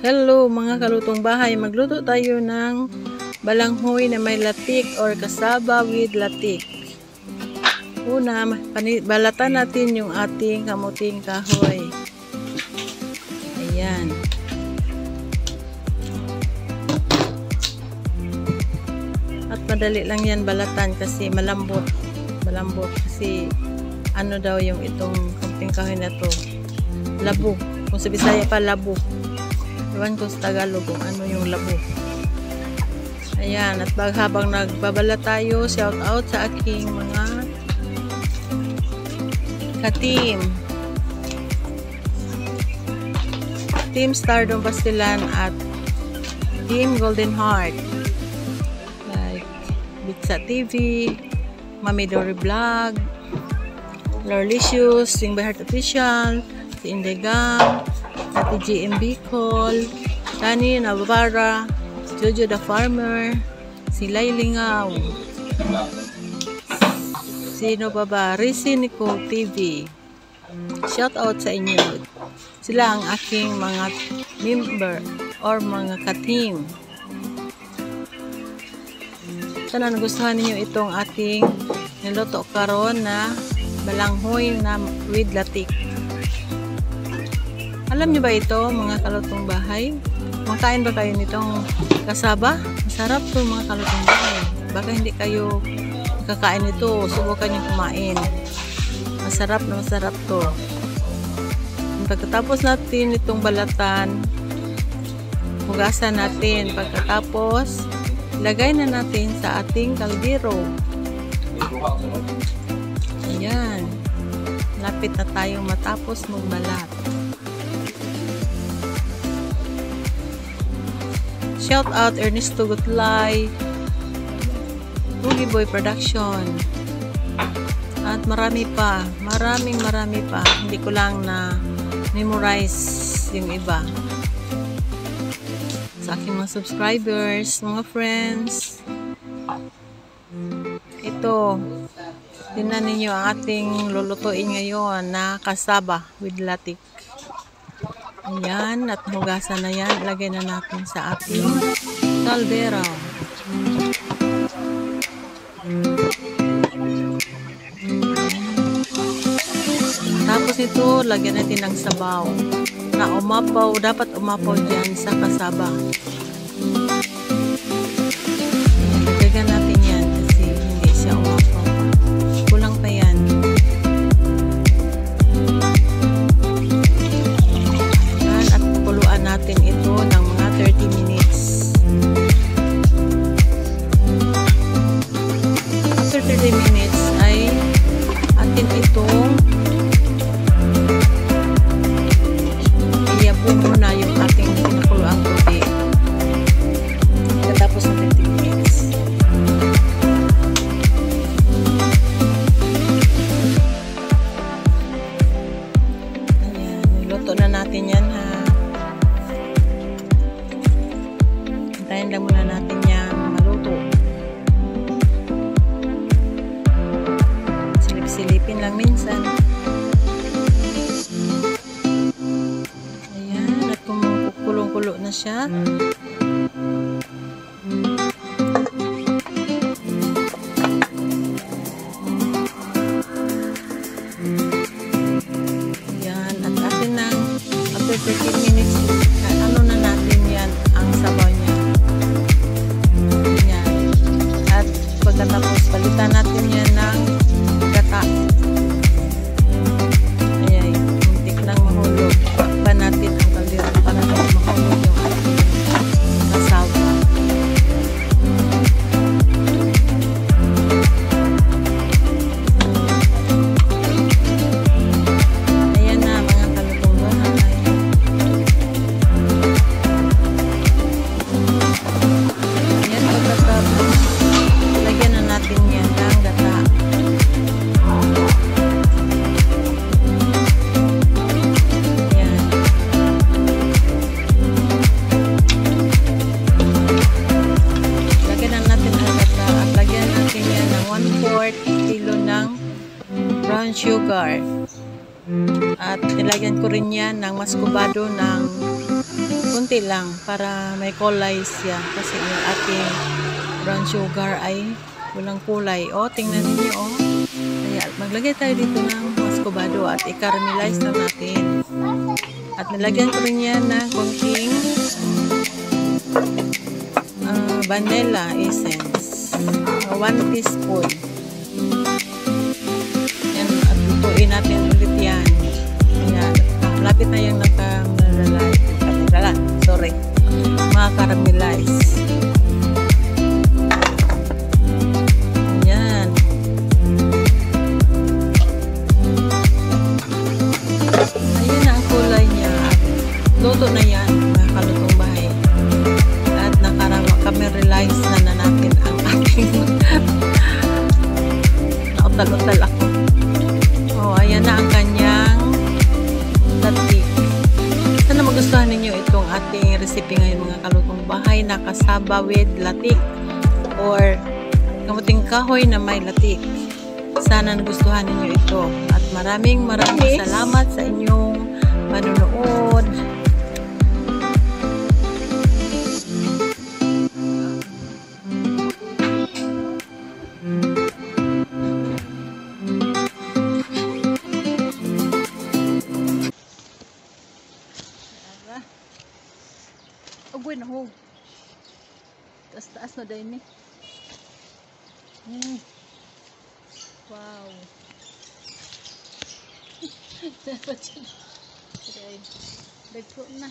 Hello mga kalutong bahay, magluto tayo ng balanghoy na may latik or kasaba with latik. Una, balatan natin yung ating kamuting kahoy. Ayan. At madali lang yan balatan kasi malambot. Malambot kasi ano daw yung itong kamuting kahoy na to. Labo. Kung sa Bisaya pa, labo. Iwan ko sa Tagalog kung ano yung labo. Ayan, at habang nagbabala tayo, shout out sa aking mga ka-team. Team Stardom Pastilan at Team Golden Heart. Like Bitsa TV, Mami Dory Vlog, Lorlicious, Sing by Heart Official, si Indegang, Ate GM Bicol, Tani Navarra, Jojo the Farmer, si Laylingaw, sino pa ba? Risi Nicole TV. Shout out sa inyo. Sila ang aking mga member or mga ka-team. Sana nagustuhan niyo itong ating niluto karon na balanghoy na with latik. Alam nyo ba ito mga kalutong bahay? Makain ba kayo nitong kasaba? Masarap to mga kalutong bahay. Baka hindi kayo kakain nito, subukan nyo kumain. Masarap na masarap to. Pagkatapos natin itong balatan, hugasan natin. Pagkatapos, ilagay na natin sa ating kaldero. Ayan. Lapit na tayong matapos magbalat. Shout out Ernesto Gutlay, Boogie Boy Production, at marami pa, marami pa. Hindi ko lang na memorize yung iba. Sa aking mga subscribers, mga friends, ito, tingnan ninyo ang ating lulutuin ngayon na kasaba with latik. Ayan, at hugasan na yan. Lagay na natin sa ating kaldero. Tapos ito, lagyan natin ng sabaw. Na umapaw, dapat umapaw dyan sa kasaba. Lagyan natin yan kasi hindi siya umapaw. Kulang pa yan. Natin ito ng mga 30 minutes. After 30 minutes ay atin itong iyabong muna yung ating pinakuluang tubig. Katapos ng 30 minutes. Ayan, niluto na natin yan ha. Hintayin lang muna natin yan maluto. Silip-silipin lang minsan. Ayan, at kumukulong-kulo na siya. Ayan, at atin nang after 30 minutes, ano na natin yan, ang sabaw niya. Pagkatapos, palitan natin yan ng gata. Ayan, muntik nang mahulog. Takpan natin ang kaldero para mahulog yung ating kasaba. Ayan na mga kalutong bahay. Ayan, pagkatapos lagyan na natin yan ng gata. Ayan. Lagyan na natin ang gata at lagyan natin yan ng 1/4 kilo ng brown sugar. At nilagyan ko rin yan ng maskubado ng konti lang para may kulay siya kasi yung ating brown sugar ay walang kulay. O, tingnan niyo o. Kaya maglagay tayo dito ng muscovado at i-caramelize na natin. At nilagyan ko rin yan ng konting vanilla essence. 1 teaspoon. Yan, at lutuin natin ulit yan. Ayan, malapit na yung maka-caramelize. Yan. Ayan na ang kulay niya. Luto na yan, mga kalutong bahay. At naka-caramelize na natin ang ating nautal-utal ako. Oh, ayan na ang kanyang latik. Sana magustuhan ninyo itong ating recipe ngayon mga kalutong bahay na kasaba with latik or kamuting kahoy na may latik. Sana nagustuhan ninyo ito at maraming salamat sa inyong manonood. Ugoy na ho. Taas-taas na dahil ni. Wow. Dagko na.